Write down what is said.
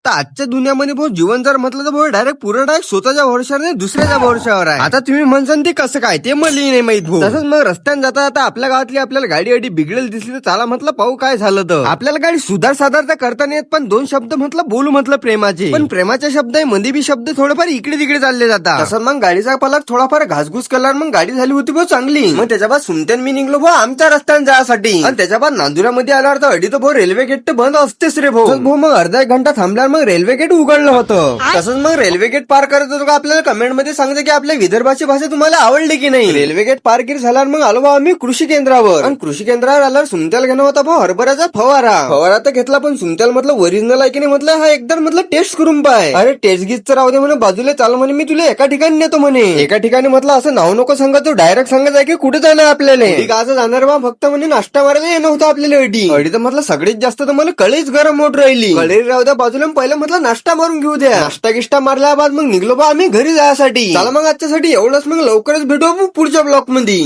तर आजच्या दुनियामध्ये भाऊ जीवन जर म्हटलं तर भाऊ डायरेक्ट स्वतःच्या भरोशावर नाही दुसऱ्याच्या भरोशावर आहे. आता तुम्ही म्हणसान ते कसं काय ते मला नाही माहित भाऊ. तसंच मग रस्त्याने जाता जाता आपल्या गावातली आपल्याला गाडी अडी बिघडेल दिसली तर चला म्हटलं पाहू काय झालं तर. आपल्याला गाडी सुधार तर करता नाही येत, पण दोन शब्द म्हटलं बोलू म्हटलं प्रेमाचे, पण प्रेमाच्या शब्द मध्ये बी शब्द थोडेफार इकडे तिकडे चालले जातात. तसं मग गाडीचा पलक थोडाफार घासघूस केला मग गाडी झाली होती भाऊ चांगली. मग त्याच्या बाद सुमत्यान मी निघलो भाऊ आमच्या रस्त्याने जायसाठी, आणि त्याच्या बाद नांदुरामध्ये आल्यावर तर अडी तर भाऊ रेल्वे गेट तर बंद असतेच रे भाऊ. भाऊ मग अर्धा एक घंटा थांबल्यावर मग रेल्वे गेट उघडलं होतं. तसंच मग रेल्वे गेट पार करत होतो का आपल्याला कमेंट मध्ये सांगते की आपल्या विदर्भाची भाषा तुम्हाला आवडली की नाही. रेल्वे गेट पार केली झाल्यावर मग आलो भाऊ आम्ही कृषी केंद्रावर, आणि कृषी केंद्रावर आल्यावर सुमत्याल घेणं होता भाऊ हरभऱ्याचा फवारा तर घेतला, पण सुमत्याल म्हटलं ओरिजिनल आहे की नाही म्हटलं हा एकदम म्हटलं टेस्ट करून पाय. अरे टेस्ट गीच राहू दे म्हणे बाजूला चाल म्हणे मी तुला एका ठिकाणी नेतो म्हणे. एका ठिकाणी म्हटलं असं नाव नको सांगत तो डायरेक्ट सांगत आहे की कुठे जाणार आपल्याला. असं जाणार बा फक्त म्हणे नाश्ता मारायला येणं होतं आपल्याला अडी तर म्हटलं सगळ्यात जास्त तर मला कळीच गरम होत राहिली. कळी राहू द्या बाजूला पहिलं म्हटलं नाश्ता मारून घेऊ द्या. नाश्ता गिष्टा मारल्या बाद मग निघलो बा आम्ही घरी जायसाठी. चला मग आजच्यासाठी एवढंच, मग लवकरच भेटू आपण पुढच्या ब्लॉक मध्ये.